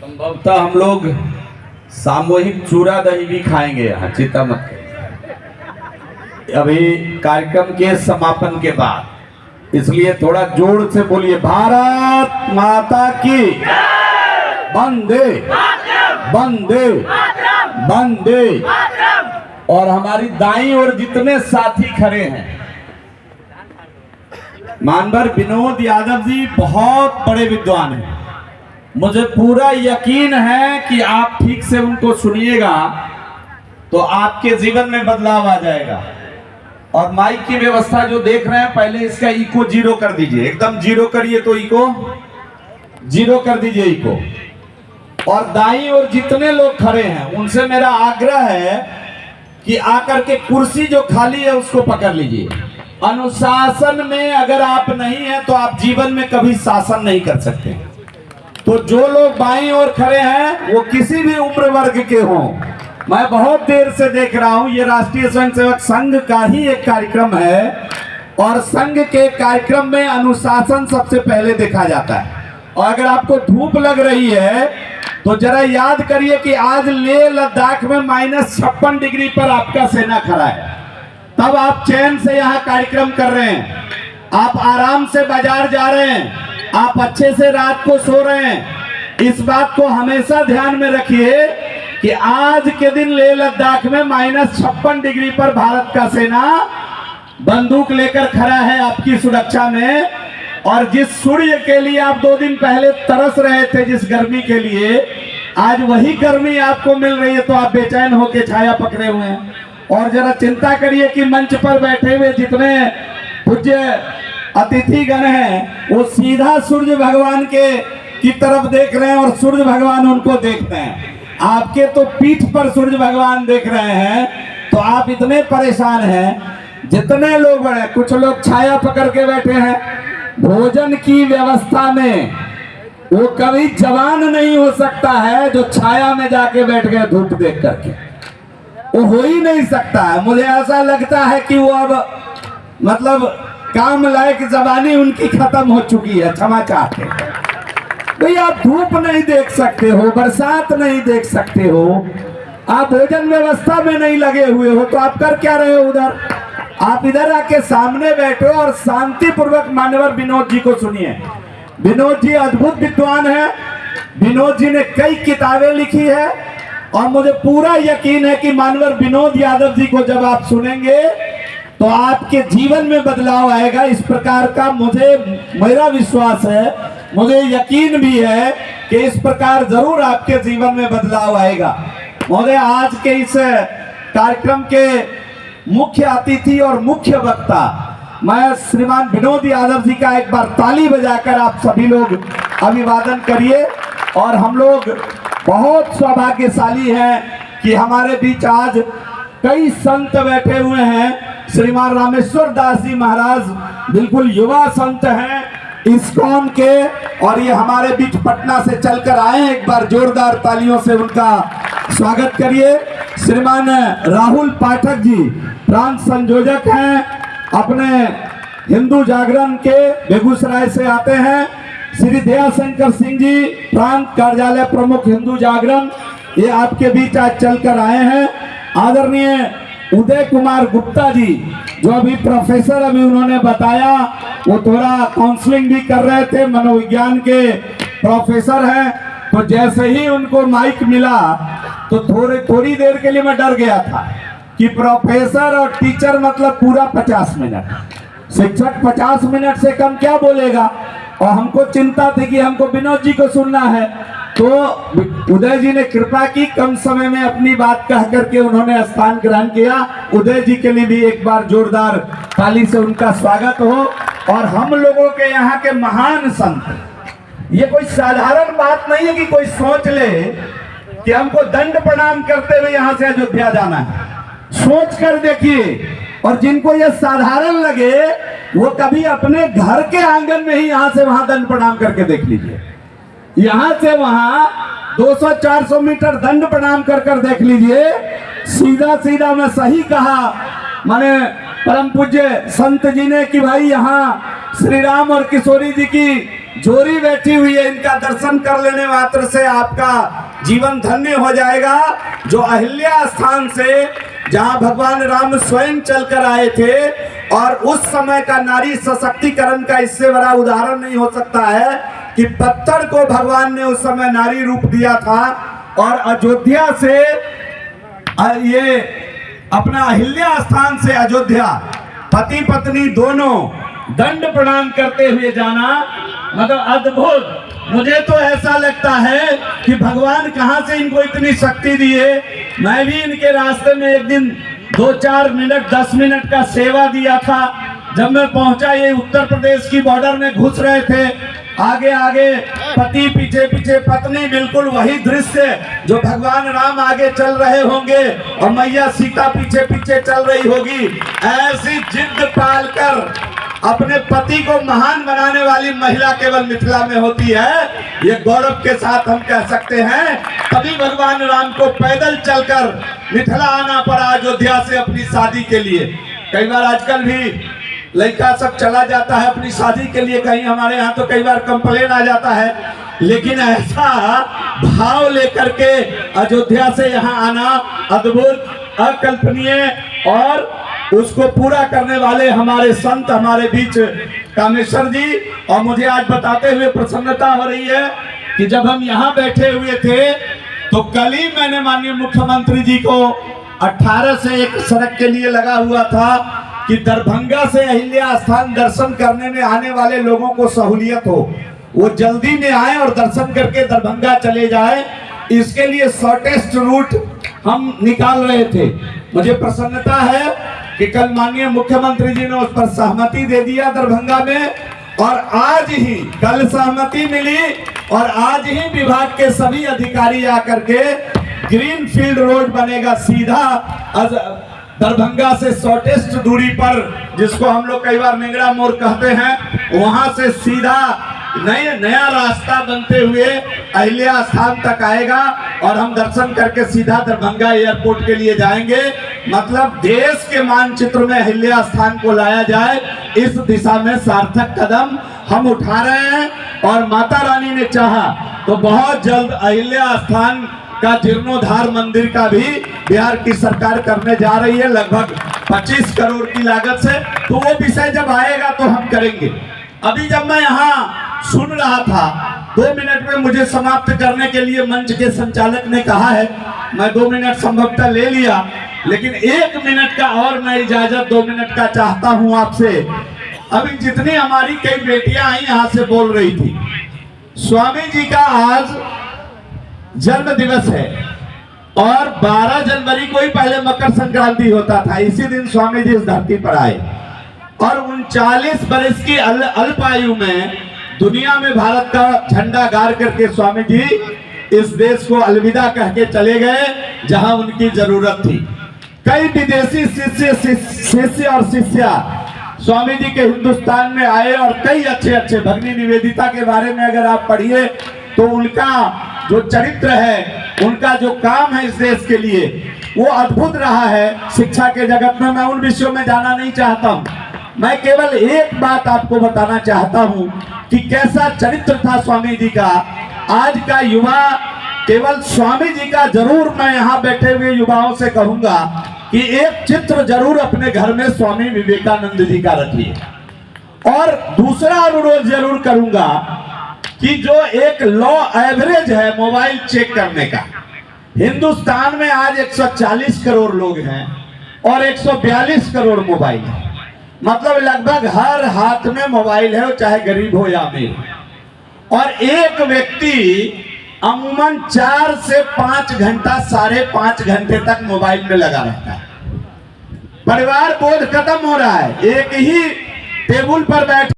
संभवतः हम लोग सामूहिक चूरा दही भी खाएंगे यहाँ, चिंता मत करिए, अभी कार्यक्रम के समापन के बाद। इसलिए थोड़ा जोर से बोलिए, भारत माता की वंदे वंदे वंदे। और हमारी दाईं ओर जितने साथी खड़े हैं, मानवर विनोद यादव जी बहुत बड़े विद्वान हैं। मुझे पूरा यकीन है कि आप ठीक से उनको सुनिएगा तो आपके जीवन में बदलाव आ जाएगा। और माइक की व्यवस्था जो देख रहे हैं, पहले इसका इको जीरो कर दीजिए, एकदम जीरो करिए, तो इको जीरो कर दीजिए इको। और दाईं ओर जितने लोग खड़े हैं उनसे मेरा आग्रह है कि आकर के कुर्सी जो खाली है उसको पकड़ लीजिए। अनुशासन में अगर आप नहीं है तो आप जीवन में कभी शासन नहीं कर सकते। तो जो लोग बाईं ओर खड़े हैं वो किसी भी उम्र वर्ग के हों, मैं बहुत देर से देख रहा हूं, ये राष्ट्रीय स्वयंसेवक संघ का ही एक कार्यक्रम है और संघ के कार्यक्रम में अनुशासन सबसे पहले देखा जाता है। और अगर आपको धूप लग रही है तो जरा याद करिए कि आज लेह लद्दाख में -56 डिग्री पर आपका सेना खड़ा है, तब आप चैन से यहाँ कार्यक्रम कर रहे हैं, आप आराम से बाजार जा रहे हैं, आप अच्छे से रात को सो रहे हैं। इस बात को हमेशा ध्यान में रखिए कि आज के दिन लेह लद्दाख में -56 डिग्री पर भारत का सेना बंदूक लेकर खड़ा है आपकी सुरक्षा में। और जिस सूर्य के लिए आप 2 दिन पहले तरस रहे थे, जिस गर्मी के लिए, आज वही गर्मी आपको मिल रही है, तो आप बेचैन होकर छाया पकड़े हुए हैं। और जरा चिंता करिए कि मंच पर बैठे हुए जितने पूज्य अतिथिगण हैं वो सीधा सूर्य भगवान की तरफ देख रहे हैं और सूर्य भगवान उनको देखते हैं। आपके तो पीठ पर सूर्य भगवान देख रहे हैं, तो आप इतने परेशान हैं। जितने लोग बड़े, कुछ लोग छाया पकड़ के बैठे हैं, भोजन की व्यवस्था में वो कभी जवान नहीं हो सकता है जो छाया में जाके बैठ गए धूप देख करके, वो हो ही नहीं सकता है। मुझे ऐसा लगता है कि वो अब मतलब काम लायक जबानी उनकी खत्म हो चुकी है, क्षमा चाहते हैं। भाई आप धूप नहीं देख सकते हो, बरसात नहीं देख सकते हो, आप भोजन व्यवस्था में नहीं लगे हुए हो, तो आप कर क्या रहे हो उधर? आप इधर आके सामने बैठो और शांति पूर्वक मान्यवर विनोद जी को सुनिए। विनोद जी अद्भुत विद्वान है, विनोद जी ने कई किताबें लिखी है और मुझे पूरा यकीन है कि मान्यवर विनोद यादव जी को जब आप सुनेंगे तो आपके जीवन में बदलाव आएगा। इस प्रकार का मेरा विश्वास है, मुझे यकीन भी है कि इस प्रकार जरूर आपके जीवन में बदलाव आएगा। महोदय, आज के इस कार्यक्रम के मुख्य अतिथि और मुख्य वक्ता मैं श्रीमान विनोद यादव जी का एक बार ताली बजाकर आप सभी लोग अभिवादन करिए। और हम लोग बहुत सौभाग्यशाली हैं कि हमारे बीच आज कई संत बैठे हुए हैं। श्रीमान रामेश्वर दास जी महाराज बिल्कुल युवा संत हैं इस्कॉन के, और ये हमारे बीच पटना से चलकर आए हैं। एक बार जोरदार तालियों से उनका स्वागत करिए। श्रीमान राहुल पाठक जी प्रांत संयोजक हैं, अपने हिंदू जागरण के बेगूसराय से आते हैं। श्री दयाशंकर सिंह जी प्रांत कार्यालय प्रमुख हिंदू जागरण, ये आपके बीच आज चलकर आए हैं। आदरणीय उदय कुमार गुप्ता जी जो अभी प्रोफेसर, अभी उन्होंने बताया, वो थोड़ा काउंसलिंग भी कर रहे थे, मनोविज्ञान के प्रोफेसर हैं। तो जैसे ही उनको माइक मिला तो थोड़ी देर के लिए मैं डर गया था कि प्रोफेसर और टीचर मतलब पूरा 50 मिनट, शिक्षक 50 मिनट से कम क्या बोलेगा। और हमको चिंता थी कि हमको विनोद जी को सुनना है, तो उदय जी ने कृपा की, कम समय में अपनी बात कह करके उन्होंने स्थान ग्रहण किया। उदय जी के लिए भी एक बार जोरदार ताली से उनका स्वागत हो। और हम लोगों के यहाँ के महान संत, ये कोई साधारण बात नहीं है कि कोई सोच ले कि हमको दंड प्रणाम करते हुए यहाँ से अयोध्या जाना है। सोच कर देखिए, और जिनको ये साधारण लगे वो कभी अपने घर के आंगन में ही यहाँ से वहां दंड प्रणाम करके देख लीजिए। यहाँ से वहां 200-400 मीटर दंड प्रणाम कर देख लीजिए। सीधा सीधा मैं सही कहा, माने परम पूज्य संत जी ने कि भाई यहाँ श्री राम और किशोरी जी की जोरी बैठी हुई है, इनका दर्शन कर लेने मात्र से आपका जीवन धन्य हो जाएगा। जो अहिल्या स्थान से जहां भगवान राम स्वयं चलकर आए थे, और उस समय का नारी सशक्तिकरण का इससे बड़ा उदाहरण नहीं हो सकता है कि पत्थर को भगवान ने उस समय नारी रूप दिया था। और अयोध्या से ये अपना अहिल्या स्थान से अयोध्या पति पत्नी दोनों दंड प्रणाम करते हुए जाना, मतलब अद्भुत। मुझे तो ऐसा लगता है कि भगवान कहां से इनको इतनी शक्ति दी है। मैं भी इनके रास्ते में एक दिन 2-4 मिनट 10 मिनट का सेवा दिया था। जब मैं पहुंचा, ये उत्तर प्रदेश की बॉर्डर में घुस रहे थे, आगे आगे पति पीछे पीछे पत्नी, बिल्कुल वही दृश्य जो भगवान राम आगे चल रहे होंगे और मैया सीता पीछे पीछे चल रही होगी। ऐसी जिद पालकर अपने पति को महान बनाने वाली महिला केवल मिथिला में होती है, ये गौरव के साथ हम कह सकते हैं। तभी भगवान राम को पैदल चलकर मिथिला आना पड़ा अयोध्या से अपनी शादी के लिए। कई बार आजकल भी लड़का सब चला जाता है अपनी शादी के लिए कहीं, हमारे यहाँ तो कई बार कंप्लेन आ जाता है, लेकिन ऐसा भाव लेकर के अयोध्या से यहाँ आना अद्भुत, अकल्पनीय, और उसको पूरा करने वाले हमारे संत हमारे बीच कामेश्वर जी। और मुझे आज बताते हुए प्रसन्नता हो रही है कि जब हम यहाँ बैठे हुए थे तो कल ही मैंने माननीय मुख्यमंत्री जी को 18 से एक सड़क के लिए लगा हुआ था कि दरभंगा से अहिल्या स्थान दर्शन करने में आने वाले लोगों को सहूलियत हो, वो जल्दी में आए और दर्शन करके दरभंगा चले जाए। इसके लिए शॉर्टेस्ट रूट हम निकाल रहे थे। मुझे प्रसन्नता है कि कल माननीय मुख्यमंत्री जी ने उस पर सहमति दे दिया दरभंगा में, और आज ही कल सहमति मिली और आज ही विभाग के सभी अधिकारी आकर के ग्रीन फील्ड रोड बनेगा सीधा दरभंगा से शॉर्टेस्ट दूरी पर, जिसको हम लोग कई बार निंगड़ा मोड़ कहते हैं, वहां से सीधा नया रास्ता बनते हुए अहिल्या स्थान तक आएगा और हम दर्शन करके सीधा दरभंगा एयरपोर्ट के लिए जाएंगे। मतलब देश के मानचित्र में अहिल्या स्थान को लाया जाए, इस दिशा में सार्थक कदम हम उठा रहे हैं। और माता रानी ने चाहा तो बहुत जल्द अहिल्या स्थान का जीर्णोद्धार मंदिर का भी बिहार की सरकार करने जा रही है, लगभग 25 करोड़ की लागत से। तो वो विषय जब आएगा तो हम करेंगे। अभी जब मैं यहाँ सुन रहा था, 2 मिनट में मुझे समाप्त करने के लिए मंच के संचालक ने कहा है, मैं 2 मिनट संभवतः ले लिया, लेकिन 1 मिनट का और मैं इजाजत 2 मिनट का चाहता हूं आपसे। अभी जितनी हमारी कई बेटियां आई यहाँ से बोल रही थी, स्वामी जी का आज जन्म दिवस है और 12 जनवरी को ही पहले मकर संक्रांति होता था। इसी दिन स्वामी जी इस धरती पर आए और 39 वर्ष की अल्प आयु में दुनिया में भारत का झंडा गाड़ करके स्वामी जी इस देश को अलविदा कह के चले गए जहां उनकी जरूरत थी। कई विदेशी शिष्य और शिष्या स्वामी जी के हिंदुस्तान में आए और कई अच्छे भगिनी निवेदिता के बारे में अगर आप पढ़िए तो उनका जो चरित्र है, उनका जो काम है इस देश के लिए, वो अद्भुत रहा है। शिक्षा के जगत में मैं उन विषयों में जाना नहीं चाहता हूँ, मैं केवल एक बात आपको बताना चाहता हूँ कि कैसा चरित्र था स्वामी जी का। आज का युवा केवल स्वामी जी का जरूर, मैं यहाँ बैठे हुए युवाओं से कहूंगा कि एक चित्र जरूर अपने घर में स्वामी विवेकानंद जी का रखिए। और दूसरा अनुरोध जरूर करूंगा कि जो एक लॉ एवरेज है मोबाइल चेक करने का, हिंदुस्तान में आज 140 करोड़ लोग हैं और 142 करोड़ मोबाइल है। मतलब लगभग हर हाथ में मोबाइल है, चाहे गरीब हो या अमीर। और एक व्यक्ति अमूमन 4 से 5 घंटा, 5.5 घंटे तक मोबाइल में लगा रहता है। परिवार बोध खत्म हो रहा है, एक ही टेबल पर बैठ